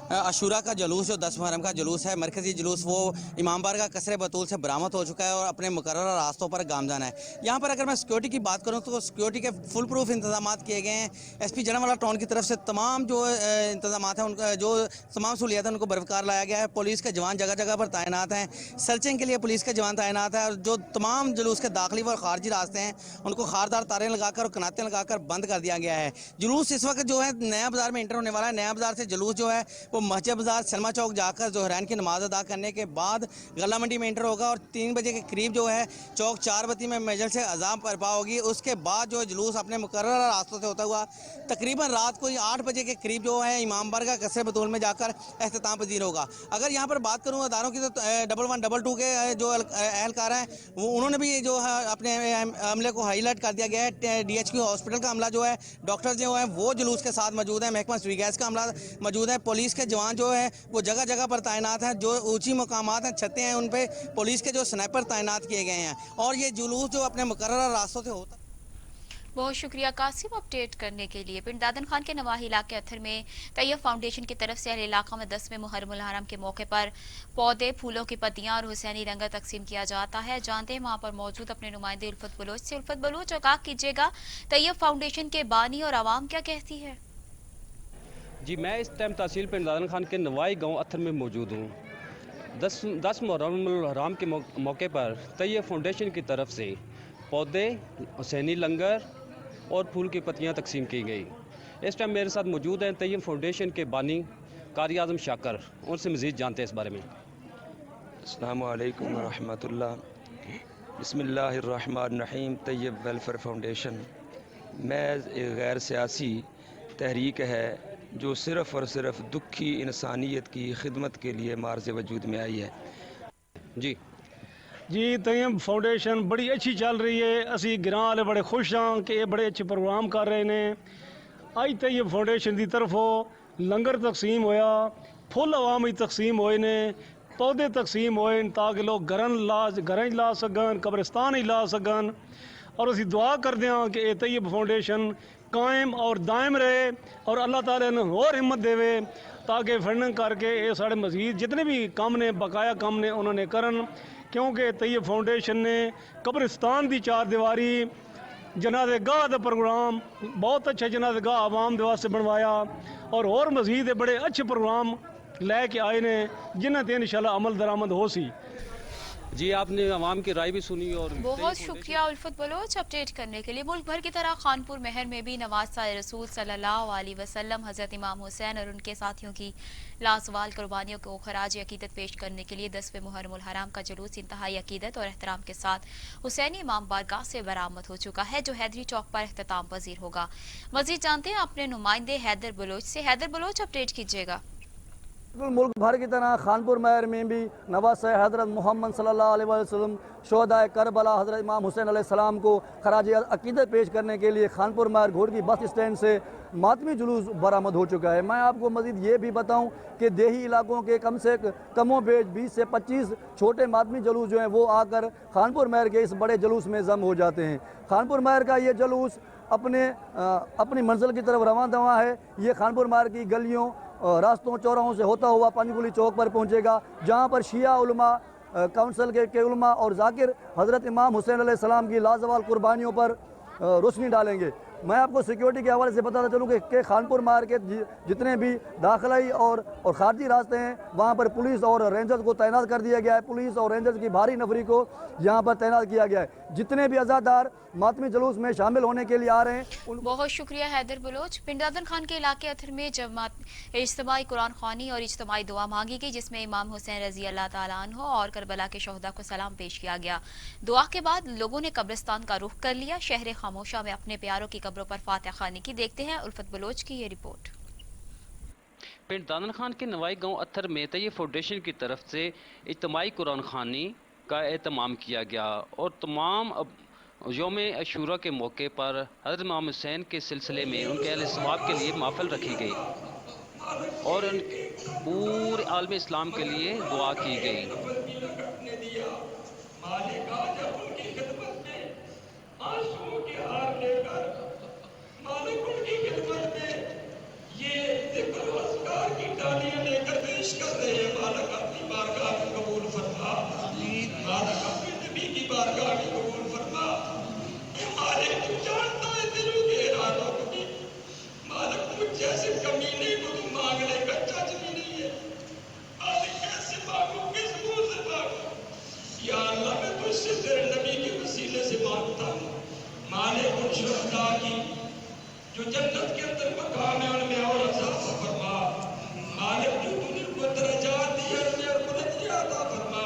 अशूरा का जुलूस जो 10 मुहर्रम का जुलूस है, मरकज़ी जुलूस, वो इमाम बारगाह कसरे बतूल से बरामद हो चुका है और अपने मुकर्रर रास्तों पर गामजान है। यहाँ पर अगर मैं सिक्योरिटी की बात करूँ तो सिक्योरिटी के फुल प्रूफ इंतजाम किए गए हैं। SP जड़ावाला टाउन की तरफ से तमाम जो इंतजाम हैं, उनका जो तमाम सहूलियत है उनको बरकरार लाया गया है। पुलिस के जवान जगह जगह पर तैनात हैं। सर्चिंग के लिए पुलिस के जवान तैनात है और जो तमाम जुलूस के दाखिली व खारजी रास्ते हैं उनको खारदार तारें लगाकर और कनातें लगाकर बंद कर दिया गया है। जुलूस इस वक्त जो है नया बाजार में इंटर होने वाला है। नया बाजार से जुलूस जो है वो मस्जिद बाजार सलमा चौक जाकर ज़ोहरैन की नमाज अदा करने के बाद गला मंडी में इंटर होगा और 3 बजे के करीब जो है चौक चारबती में मजल से अजाम बरपा होगी। उसके बाद जो जुलूस अपने मुकर्रर रास्तों से होता हुआ तकरीबन रात को 8 बजे के करीब जो है इमाम बारगाह कसरे बतूल में जाकर इख्तिताम पजीर होगा। अगर यहाँ पर बात करूँ अदारों की तो 1112 के जो एहलकार हैं वो उन्होंने भी जो है अपने अमले को हाईलाइट कर दिया गया है। DHQ हॉस्पिटल का अमला जो है, डॉक्टर जो है वो जुलूस के साथ मौजूद है। महकमा सुई गैस का अमला मौजूद है। पुलिस के जवान जो है वो जगह जगह पर तैनात हैं। जो ऊंची मकामात हैं, छतें हैं, उन पे पुलिस के जो स्नाइपर तैनात किए गए हैं और ये जुलूस जो अपने मुकर्रर रास्तों से होता है।
बहुत शुक्रिया कासिम अपडेट करने के लिए। पिंड दादन खान के नवाही इलाके अथर में तैयब फाउंडेशन की तरफ से अहले इलाका में 10वें मुहर्रमुल हरम के मौके पर पौधे, फूलों की पत्तियां और हुसैनी रंगा तकसीम किया जाता है। जानते हैं वहां पर मौजूद अपने नुमाइंदे उल्फत बलोच से। उल्फत बलोच, आगाह कीजिएगा, तैयब फाउंडेशन के बानी और आवाम क्या कहती है?
जी, मैं इस टाइम तहसील पिंड दादन खान के नवाई गाँव अथर में मौजूद हूँ। 10 मुहर्रमुल हराम के मौके पर तैयब फाउंडेशन की तरफ से पौधे, हुसैनी लंगर और फूल की पत्तियां तकसीम की गई। इस टाइम मेरे साथ मौजूद हैं तैयब फाउंडेशन के बानी कारी आज़म शाकर। उनसे मज़ीद जानते हैं इस बारे में।
अस्सलामु अलैकुम रहमतुल्लाह। बिस्मिल्लाहिर्रहमानिर्रहीम। तैयब वेलफेयर फाउंडेशन महज एक गैर सियासी तहरीक है जो सिर्फ़ और सिर्फ दुखी इंसानियत की खिदमत के लिए मार्ज़ वजूद में आई है।
जी, तैयब फाउंडेशन बड़ी अच्छी चल रही है। असी ग्रां वाले बड़े खुश हाँ कि ये बड़े अच्छे प्रोग्राम कर रहे ने। अज तैयब फाउंडेशन की तरफों लंगर तकसीम होया, फुल आवाम तकसीम होए ने, पौधे तकसीम होए ताकि लोग घर ला सकन, कब्रिस्तान ही ला सकन। और असी दुआ करते हैं कि तैयब फाउंडेशन कायम और दायम रहे और अल्लाह ताला ने होर हिम्मत देवे ताकि फंडिंग करके ये साढ़े मजीद जितने भी काम ने, बकाया काम ने, उन्होंने करन। क्योंकि तैयब फाउंडेशन ने कब्रिस्तान की 4 दीवारी जनाज़े गाह का प्रोग्राम बहुत अच्छा जनाज़े गाह आवाम के वास्ते बनवाया और मज़ीद बड़े अच्छे प्रोग्राम लैके आए ने जिन्हें ते इंशाल्लाह अमल दरामद हो सी।
जी आपने आवाम की राय भी सुनी और
बहुत शुक्रिया उल्फत बलोच अपडेट करने के लिए। मुल्क भर की तरह खानपुर महर में भी नवाज़ रसूल सल्लल्लाहु अलैहि वसल्लम हज़रत इमाम हुसैन और उनके साथियों की लाजवाल कुर्बानियों को खराज अकीदत पेश करने के लिए 10वें मुहर्रमुल हराम का जुलूस इंतहाई अकीदत और एहतराम के साथ हुसैनी इमाम बारगाह से बरामद हो चुका है, जो हैदरी चौक पर अख्तिताम पजीर होगा। मजीद जानते हैं अपने नुमाइंदे हैदर बलोच से। हैदर बलोच अपडेट कीजिएगा।
मुल्क भर की तरह खानपुर महर में भी नवाज़ हज़रत मोहम्मद सल्लल्लाहु अलैहि वसल्लम शोहदाए करबला हज़रत इमाम हुसैन अलैहिस्सलाम को खराज अकीदत पेश करने के लिए खानपुर महर घोड़की बस स्टैंड से मातमी जुलूस बरामद हो चुका है। मैं आपको मज़ीद ये भी बताऊं कि देही इलाकों के कम से कमों बेश 20 से 25 छोटे मातमी जुलूस जो हैं वो आकर खानपुर महर के इस बड़े जुलूस में जम हो जाते हैं। खानपुर महर का ये जुलूस अपनी मंजिल की तरफ रवाना दवा है। ये खानपुर महर की गलियों रास्तों चौराहों से होता हुआ पंजगुली चौक पर पहुंचेगा, जहां पर शिया उलमा काउंसिल के उलमा और जाकिर हज़रत इमाम हुसैन अलैहिस्सलाम की लाजवाल कुर्बानियों पर रोशनी डालेंगे। मैं आपको सिक्योरिटी के हवाले से बताता चलूँ कि खानपुर महर के जितने भी दाखिलाई और खारजी रास्ते हैं वहाँ पर पुलिस और रेंजर्स को तैनात कर दिया गया है। पुलिस और रेंजर्स की भारी नफरी को यहाँ पर तैनात किया गया है। जितने भी अज़ादार मातमी जुलूस में शामिल होने के लिए आ रहे हैं।
बहुत शुक्रिया हैदर बलोच। पिंडादन खान के इलाके अथर में इज्तिमाई कुरान ख़वानी और इज्तिमाई दुआ मांगी गई, जिसमें इमाम हुसैन रजी अल्लाह ताला अन्हु और करबला के शहदा को सलाम पेश किया गया। दुआ के बाद लोगों ने कब्रिस्तान का रुख कर लिया। शहर खामोशा में अपने प्यारों की कब्रों पर फातिहा खानी की। देखते हैं उल्फत बलोच की ये रिपोर्ट।
पिंड दादन खान के नवाई गांव अत्थर में तैयब फाउंडेशन की तरफ से इज्तिमाई कुरान खानी का एहतमाम किया गया और तमाम यौम अशूरा के मौके पर हज़रत इमाम हुसैन के सिलसिले में उनके अहले सवाब के लिए महफिल रखी गई और पूरे आलम इस्लाम के लिए दुआ की गई।
जो जन्नत के अंदर मकाम है उनमें और अज़ाब फरमा। मालिक जो तूने को दर्जात दिए उन्हें और बुलंदियां अता फरमा।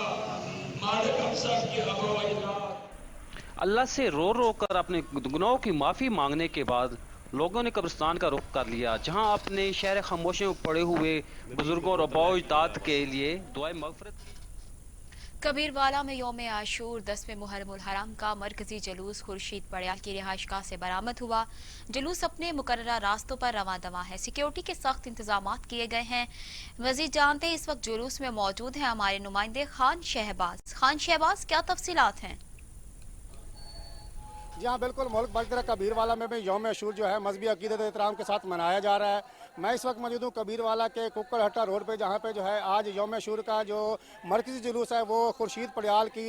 मालिक हम सब की अबवाइनात।
अल्लाह से रो रो कर अपने गुनाहों की माफ़ी मांगने के बाद लोगों ने कब्रिस्तान का रुख कर लिया, जहां अपने शहर खामोशी में पड़े हुए बुजुर्गों और अबाउजात के लिए दुआए मग़फ़िरत।
कबीरवाला में यौम आशूर 10वें मुहर्रमुल हराम का मरकजी जुलूस खुर्शीद पड़ियाल की रिहाइशगाह से बरामद हुआ। जुलूस अपने मुकर्ररा रास्तों पर रवां दवा है। सिक्योरिटी के सख्त इंतजामात किए गए हैं। मजीद जानते हैं इस वक्त जुलूस में मौजूद हैं हमारे नुमाइंदे खान शहबाज। खान शहबाज, क्या तफसीलात हैं?
जी हाँ, बिल्कुल। मुल्क भर की तरह कबीरवाला में भी यौम आशूर जो है मजहबी अकीदत एहतराम के साथ मनाया जा रहा है। मैं इस वक्त मौजूद हूँ कबीरवाला के कुक्कड़हट्टा रोड पे, जहाँ पे जो है आज यौम आशूर का जो मरकज़ी जुलूस है वो खुर्शीद पड़ियाल की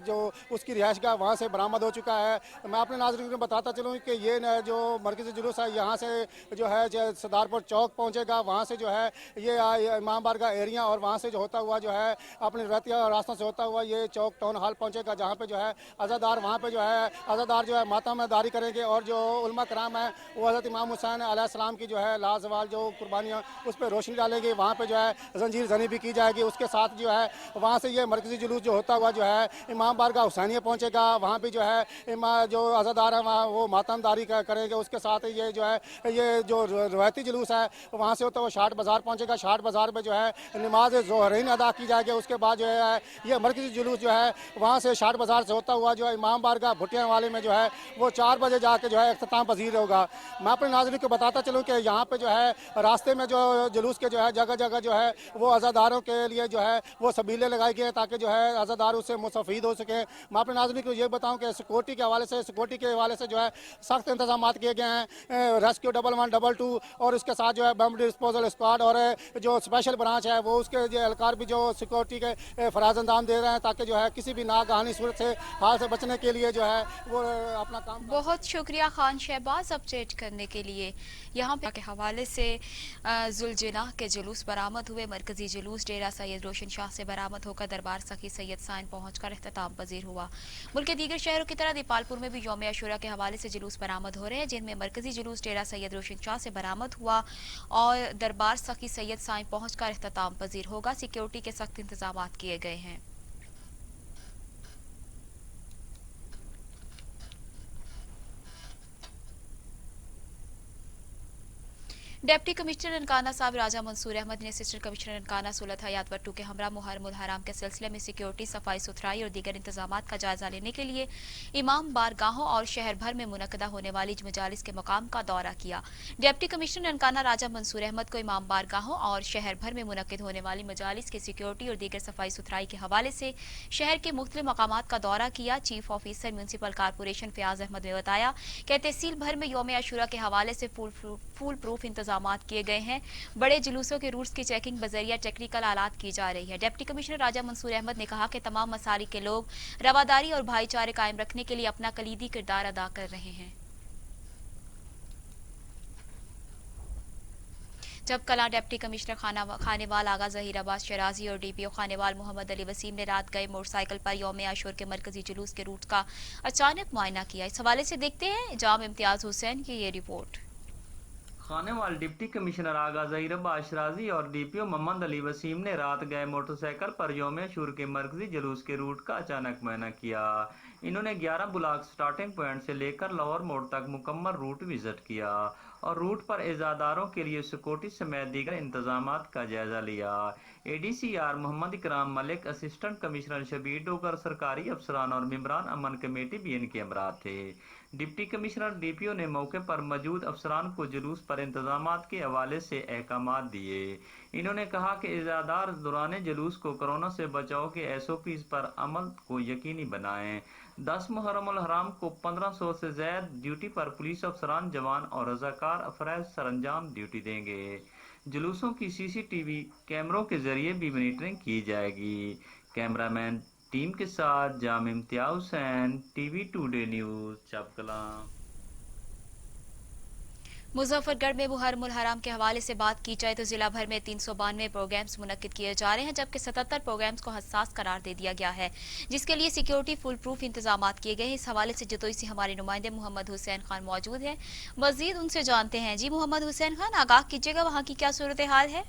जो उसकी रिहाइशगाह वहाँ से बरामद हो चुका है। मैं अपने नाज़रीन को बताता चलूँ कि ये जो मरकज़ी जुलूस है यहाँ से जो है सरदारपुर चौक पहुँचेगा, वहाँ से जो है ये इमाम बारगाह एरिया और वहाँ से जो होता हुआ जो है अपने रहती रास्तों से होता हुआ ये चौक टाउन हॉल पहुँचेगा, जहाँ पर जो है अज़ादार वहाँ पर जो है अज़ादार जो है मातमदारी करेंगे और जो उलमा कराम है वो हज़रत इमाम हुसैन अलैहिस्सलाम की जो है लाजवाल जो कुर्बानियाँ उस पर रोशनी डालेंगे। वहाँ पे जो है जंजीर जनी भी की जाएगी। उसके साथ जो है वहाँ से ये मरकज़ी जुलूस जो होता हुआ जो है इमाम बारगाह हुसैनिया पहुँचेगा। वहाँ भी जो है जो अज़ादार है वहाँ वो मातमदारी करेंगे। उसके साथ ये जो है ये जो रवायती जुलूस है वहाँ से होता हुआ शाट बाज़ार पहुँचेगा। शाट बाज़ार में जो है नमाज ज़ोहरैन अदा की जाएगी। उसके बाद जो है ये मरकज़ी जुलूस जो है वहाँ से शाट बाज़ार से होता हुआ जो है इमाम बारगाह भुट्टियाँ वाले में जो है वो 4 बजे जाके जो है इख्तिताम पजीर होगा। मैं अपने नाज़रीन को बताता चलूँ कि यहाँ पे जो है रास्ते में जो जुलूस के जो है जगह जगह जो है वो अज़ादारों के लिए जो है वो सबीलें लगाई गई हैं ताकि जो है अज़ादार उससे मुस्तफ़ीद हो सकें। मैं अपने नाज़रीन को ये बताऊँ कि सिक्योरिटी के हवाले से जो है सख्त इंतजाम किए गए हैं। रेस्क्यू 1112 और इसके साथ जो है बम डिस्पोजल स्क्वाड और जो स्पेशल ब्रांच है वो उसके जो एहलकार भी जो सिक्योरिटी के फराज अंजाम दे रहे हैं ताकि जो है किसी भी नागहानी सूरत से हाल से बचने के लिए जो है वो अपना काम।
बहुत शुक्रिया खान शहबाज अपडेट करने के लिए। यहाँ पे के हवाले से जुलजना के जुलूस बरामद हुए। मरकजी जुलूस डेरा सैयद रोशन शाह से बरामद होकर दरबार सखी सैयद साइन पहुंचकर इख्तिताम पजीर हुआ। मुल्क के दीगर शहरों की तरह दीपालपुर में भी यौम आशूरा के हवाले से जुलूस बरामद हो रहे हैं, जिनमें मरकजी जुलूस डेरा सैयद रोशन शाह से बरामद हुआ और दरबार सखी सैयद साइन पहुंचकर इख्तिताम पजीर होगा। सिक्योरिटी के सख्त इंतजाम किए गए हैं। डिप्टी कमिश्नर ननकाना साहब राजा मंसूर अहमद ने असिस्टेंट कमिश्नर ननकाना सुलत हयात वट्टू के हमरा मुहर्रमुल हराम के सिलसिले में सिक्योरिटी, सफाई सुथराई और दीगर इंतजामात का जायजा लेने के लिए इमाम बारगाहों और शहर भर में मुनक्कदा होने वाली मजालिस के मकाम का दौरा किया। डिप्टी कमिश्नर ननकाना राजा मंसूर अहमद को इमाम बारगाहों और शहर भर में मुनक्कद होने वाली मजालिस की सिक्योरिटी और दीगर सफाई सुथराई के हवाले से शहर के मुख्तलिफ मकामात का दौरा किया। Chief officer municipal corporation Fayaz Ahmad ने बताया कि तहसील भर में यौम आशूरा के हवाले से फूल प्रूफ इंतजाम किए गए हैं। बड़े जुलूसों के रूट्स की चेकिंग बजरिया टेक्निकल आलात की जा रही है। डिप्टी कमिश्नर राजा मंसूर अहमद ने कहा कि तमाम मसारी के लोग रवादारी और भाईचारे कायम रखने के लिए अपना कलीदी किरदार अदा कर रहे हैं। जब कला डिप्टी कमिश्नर खानेवाल आगा जहीराबाद शराजी और डीपीओ खानेवाल मोहम्मद अली वसीम ने रात गए मोटरसाइकिल पर यौम आशूर के मरकजी जुलूस के रूट का अचानक मुआयना किया। इस हवाले से देखते हैं जाम इम्तियाज हुसैन की ये रिपोर्ट।
खानेवाल डिप्टी कमिश्नर आगा जहीराबाद शराजी और डीपीओ मोहम्मद अली वसीम ने रात गए मोटरसाइकिल पर यौम आशूर के मरकजी जुलूस के रूट का अचानक मुआयना किया। इन्होंने 11 ब्लॉक स्टार्टिंग पॉइंट से लेकर लाहौर मोड़ तक मुकम्मल रूट विजिट किया और रूट पर इजादारों के लिए सिक्योरिटी समेत दीगर इंतजामात का जायजा लिया। ADCR मोहम्मद इकराम मलिक, असिस्टेंट कमिश्नर शबीर डोगर, सरकारी अफसरान और मेंबरान अमन कमेटी भी इनके हमरा थे। डिप्टी कमिश्नर DPO ने मौके पर मौजूद अफसरान को जुलूस पर इंतजामात के हवाले से अहकामात दिए। इन्होंने कहा कि इजादार दौरान जुलूस को कोरोना से बचाव के SOPs पर अमल को यकीनी बनाएं। 10 मुहर्रमुल हराम को 1500 से ज्यादा ड्यूटी पर पुलिस अफसरान, जवान और रजाकार अफराज सरंजाम ड्यूटी देंगे। जुलूसों की CCTV कैमरों के जरिए भी मॉनिटरिंग की जाएगी। कैमरामैन टीम के साथ Jam Imtiaz Hussain, TV today news, Chapkala.
Muzaffargarh में मुहर्रमुल हराम के हवाले से बात की जाए तो जिला भर में 392 प्रोग्राम्स मुनक्किद किए जा रहे हैं, जबकि 77 प्रोग्राम्स को हसास करार दे दिया गया है, जिसके लिए सिक्योरिटी फुल प्रूफ इंतजाम किए गए हैं। इस हवाले से जतोई से हमारे नुमाइंदे मोहम्मद हुसैन खान मौजूद हैं। मजीद उनसे जानते हैं। जी मोहम्मद हुसैन खान, आगाह कीजिएगा, वहाँ की क्या सूरत हाल है?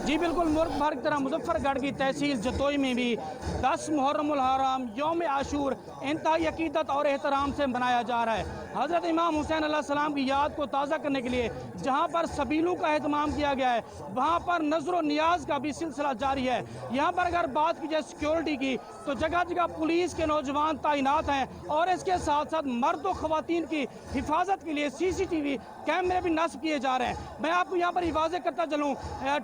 जी बिल्कुल, मुल्क भर की तरह मुजफ्फरगढ़ की तहसील जतोई में भी 10 मुहर्रमुल हराम यौम आशूर इंतहाई अकीदत और एहतराम से मनाया जा रहा है। हज़रत इमाम हुसैन अलैहिस्सलाम की याद को ताज़ा करने के लिए जहाँ पर सबीलों का एहतमाम किया गया है, वहाँ पर नज़र व नियाज का भी सिलसिला जारी है। यहाँ पर अगर बात की जाए सिक्योरिटी की तो जगह जगह पुलिस के नौजवान तैनात हैं और इसके साथ साथ मर्द व ख़वातीन की हिफाजत के लिए CCTV कैमरे भी नस्ब किए जा रहे हैं। मैं आपको यहाँ पर वाज़ेह करता चलूँ,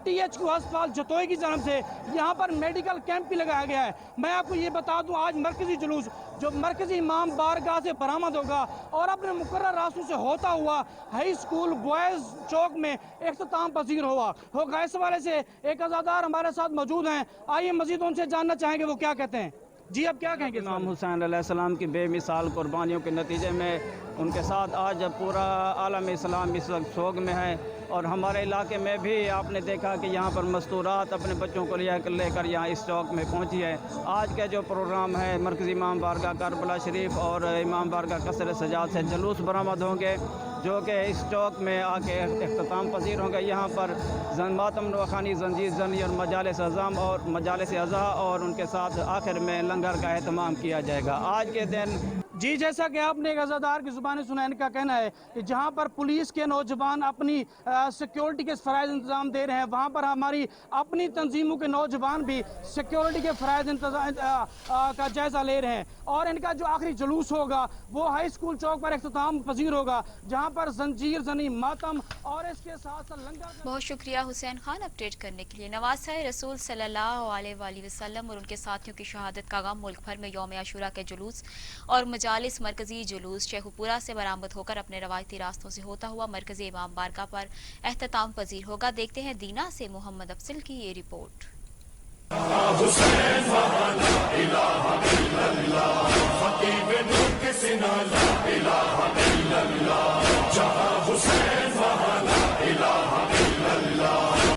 THQ अस्पताल जतोई की जानब से यहाँ पर मेडिकल कैंप भी लगाया गया है। मैं आपको ये बता दूँ, आज मरकजी जुलूस जो मरकजी इमाम बारगाह से बरामद होगा और अपने मुकर्रर रास्तों से होता हुआ हाई स्कूल बॉयज चौक में इख्तिताम पजीर होगा। इस हवाले से एक अज़ादार हमारे साथ मौजूद हैं, आइए मजीद उनसे जानना चाहेंगे वो क्या कहते हैं। जी अब क्या कहेंगे?
इमाम हुसैन अलैहिस्सलाम की बेमिसाल कुर्बानियों के नतीजे में उनके साथ आज पूरा आलम इस्लाम इस वक्त सोग में है और हमारे इलाके में भी आपने देखा कि यहाँ पर मस्तूरात अपने बच्चों को लेकर यहाँ इस चौक में पहुँची है। आज का जो प्रोग्राम है, मरकज़ी इमाम बारगाह करबला शरीफ और इमाम बारगाह कसर सजाद से जुलूस बरामद होंगे जो कि इस चौक में आके इख्तिताम पजीर होंगे। यहाँ पर मातम नवाखानी, जंजीर जनी और मजालिस अज़ाम और मजालिस अज़ा और उनके साथ आखिर में लंगर का एहतमाम किया जाएगा। आज के दिन
जी जैसा कि आपने एक अज़ादार की ज़ुबान सुना, इनका कहना है कि जहाँ पर पुलिस के नौजवान अपनी सिक्योरिटी के फ़राइज़ इंतज़ाम दे रहे हैं, वहाँ पर हमारी अपनी तंजीमों के नौजवान भी सिक्योरिटी के फ़राइज़ का जायज़ा ले रहे हैं और इनका जो आखिरी जुलूस होगा वो हाई स्कूल चौक पर इख्तिताम पजीर होगा, जहाँ पर जंजीर जनी मातम और इसके साथ साथ लंगर।
बहुत शुक्रिया हुसैन खान अपडेट करने के लिए। नवासा रसूल सल्लल्लाहु अलैहि वसल्लम और उनके साथियों की शहादत का गम मुल्क भर में यौम आशूरा के जुलूस और मजालिस मरकजी जुलूस शेखुपुरा से बरामद होकर अपने रवायती रास्तों से होता हुआ मरकजी इमाम बारगाह पर एहतताम पजीर होगा। देखते हैं दीना से मोहम्मद अफसल की ये रिपोर्ट।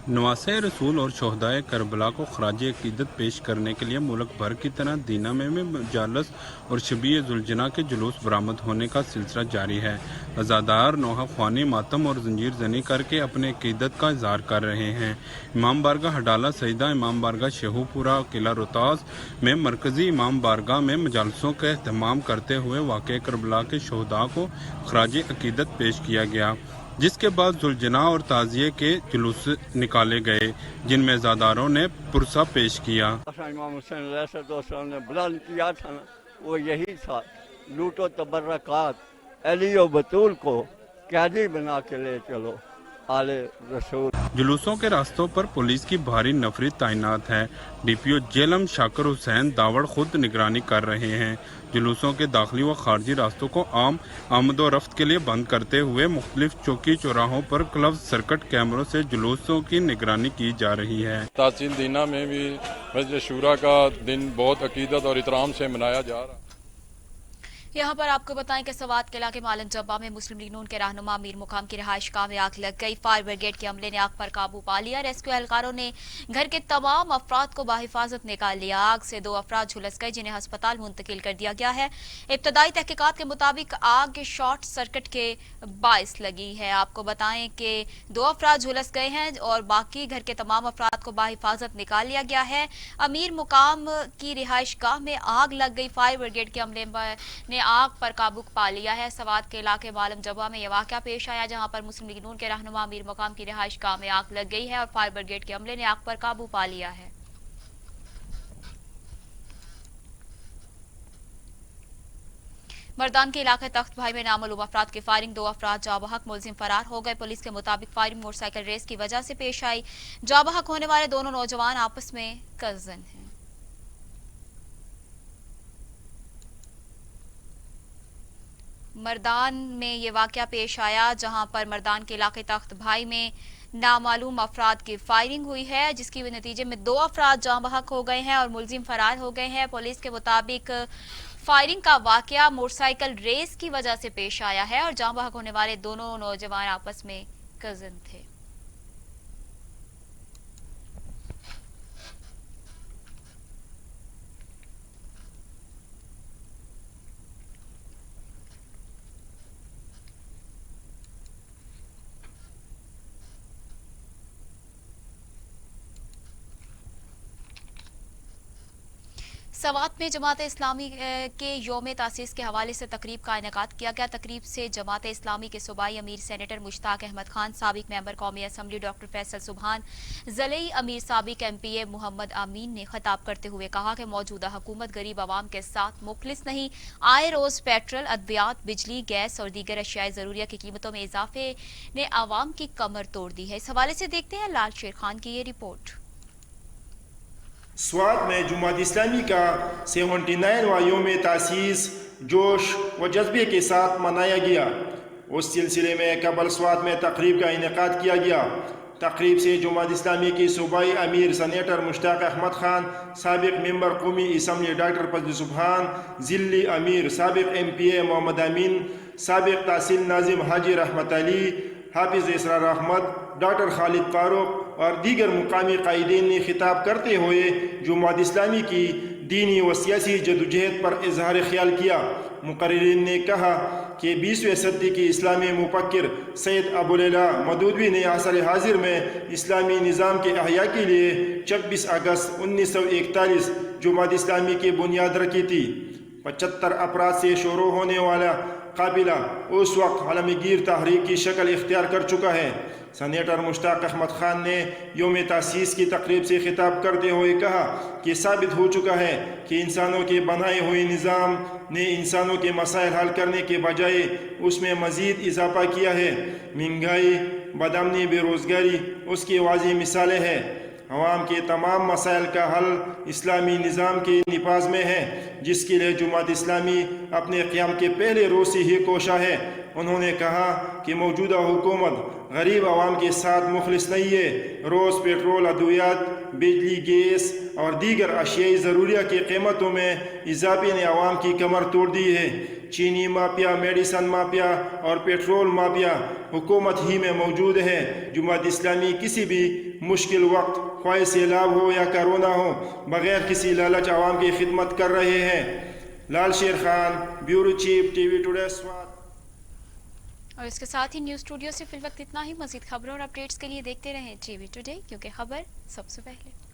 नवासे रसूल और शहदाए करबला को खराज अकीदत पेश करने के लिए मुल्क भर की तरह दीना में मजालस और शबीए जुलजना के जुलूस बरामद होने का सिलसिला जारी है। अज़ादार नोहा ख्वानी मातम और जंजीर जनी करके अपने अकीदत का इजहार कर रहे हैं। इमाम बारगाह हडाला सईदा इमाम बारगाह शेहूपुरा किला रोहतास में मरकज़ी इमाम बारगाह में मजालसों का अहतमाम करते हुए वाक़े करबला के शहदा को खराज अकीदत पेश किया गया, जिसके बाद जुलजना और ताज़िए के जुलूस निकाले गए, जिनमें ज़ादारों ने पुरसा पेश किया।
इमाम हुसैन ने बुलंद किया था ना, वो यही था, लूटो तबर्रकात अली और बतूल को कैदी बना के ले चलो आले रसूल।
जुलूसों के रास्तों पर पुलिस की भारी नफरी तैनात है। डीपीओ जेलम शाकर हुसैन दावड़ खुद निगरानी कर रहे हैं। जुलूसों के दाखिली व खारजी रास्तों को आम आमद व रफ्त के लिए बंद करते हुए मुख्तलिफ चौकी चौराहों पर क्लोज सर्किट कैमरों से जुलूसों की निगरानी की जा रही है।
तहसील दीना में भी मस्जिद शूरा का दिन बहुत अकीदत और इतराम से मनाया जा रहा है।
यहाँ पर आपको बताएं कि सवात के इलाके मालन जब्बा में मुस्लिम लीग नून के रहनुमा अमीर मुकाम की रिहाइश गाह में आग लग गई। फायर ब्रिगेड के अमले ने आग पर काबू पा लिया। रेस्क्यू एहलकारों ने घर के तमाम अफराद को बाहिफाजत निकाल लिया। आग से 2 अफराद झुलस गए, जिन्हें अस्पताल मुंतकिल कर दिया गया है। इब्तदाई तहकीकात के मुताबिक आग शॉर्ट सर्किट के बायस लगी है। आपको बताएं कि 2 अफराद झुलस गए हैं और बाकी घर के तमाम अफराद को बाहिफाजत निकाल लिया गया है। अमीर मुकाम की रिहाइश गाह में आग लग गई। फायर ब्रिगेड के अमले ने आग पर काबू पा लिया है। सवात के इलाके मालम जबा में यह वाकया पेश आया, जहां पर मुस्लिम लीग नून के रहनुमा अमीर मुकाम की रिहाइश गाह में आग लग गई है और फायर ब्रिगेड के अमले ने आग पर काबू पा लिया है। मर्दान के इलाके तख्त भाई में नामालूम अफराद की फायरिंग, 2 अफराद जाबहक, मुलजिम फरार हो गए। पुलिस के मुताबिक फायरिंग मोटरसाइकिल रेस की वजह से पेश आई। जाबहक होने वाले दोनों नौजवान आपस में कजिन हैं। मर्दान में ये वाकया पेश आया, जहां पर मर्दान के इलाके तख्त भाई में नामालूम अफराद की फायरिंग हुई है, जिसकी नतीजे में 2 अफराद जाँ बहक हो गए हैं और मुलजिम फरार हो गए हैं। पुलिस के मुताबिक फायरिंग का वाकया मोटरसाइकिल रेस की वजह से पेश आया है और जाँ बहक होने वाले दोनों नौजवान आपस में कजिन थे। सवात में जमात इस्लामी के योम तासीस के हवाले से तकरीब का इनेकाद किया गया। तकरीब से जमात इस्लामी के सूबाई अमीर सेनेटर मुश्ताक अहमद खान, साबिक मेंबर कौमी असम्बली डॉक्टर फैसल सुबहान, ज़लई अमीर साबिक MPA मोहम्मद आमीन ने खिताब करते हुए कहा कि मौजूदा हुकूमत गरीब आवाम के साथ मुखलिस नहीं। आए रोज पेट्रोल, अद्वियात, बिजली, गैस और दीगर अशियाए ज़रूरिया की कीमतों में इजाफे ने आवाम की कमर तोड़ दी है। इस हवाले से देखते हैं लाल शेर खान की ये रिपोर्ट।
स्वात में जुमात इस्लामी का 79वां योम तासीस जोश व जज्बे के साथ मनाया गया। उस सिलसिले में कबल स्वात में तकरीब का इनेकाद किया गया। तकरीब से जुमात इस्लामी के सूबाई अमीर सेनेटर मुश्ताक अहमद खान, साबिक मेंबर कौमी असम्बली डॉक्टर फजल सुबहान, ज़िली अमीर साबिक MPA मोहम्मद अमीन, साबिक तहसील नाजिम हाजी रहमत अली, हाफिज इसरार अहमद, डॉक्टर खालिद फारूक और दीगर मुकामी कायदीन ने खिताब करते हुए जुमात इस्लामी की दीनी व सियासी जदोजहद पर इजहार ख्याल किया। मुकर्रिरीन ने कहा कि 20वीं सदी के इस्लामी मुफक्किर सैयद अबुल अला मदूदवी ने असर हाजिर में इस्लामी निज़ाम के अहया के लिए 26 अगस्त 1941 जुमात इस्लामी की बुनियाद रखी थी। 75 अफराद से शुरू होने वाला काबिला उस वक्त आलमगीर तहरीक की शक्ल इख्तियार कर चुका है। सेनेटर मुश्ताक अहमद खान ने योम तासीस की तकरीब से खिताब करते हुए कहा कि साबित हो चुका है कि इंसानों के बनाए हुए निज़ाम ने इंसानों के मसाइल हल करने के बजाय उसमें मज़ीद इजाफा किया है। महंगाई, बदअमनी, बेरोज़गारी उसकी वाज़ेह मिसालें हैं। अवाम के तमाम मसाइल का हल इस्लामी निज़ाम के निफाज में है, जिसके लिए जुमात इस्लामी अपने क़याम के पहले रोज़ से ही कोशा है। उन्होंने कहा कि मौजूदा हुकूमत गरीब आवाम के साथ मुखलिस नहीं है। रोज़ पेट्रोल, अद्वियात, बिजली, गैस, اور دیگر اشیائی ضروریہ کی قیمتوں میں اضافے نے عوام کی کمر توڑ دی ہے۔ چینی مافیا، میڈیسن مافیا اور پیٹرول مافیا حکومت ہی میں موجود ہے۔ جماعت اسلامی کسی بھی مشکل وقت، خواہ سیلاب ہو یا کرونا ہو، بغیر کسی لالچ عوام کی خدمت کر رہے ہیں۔ لال Sher Khan, bureau chief, T V today Swat.
اور اس کے ساتھ ہی نیوز اسٹوڈیو سے فی الوقت اتنا ہی۔ مزید خبروں اور اپڈیٹس کے لیے دیکھتے رہیں ٹی وی ٹوڈے، کیونکہ خبر سب سے پہلے۔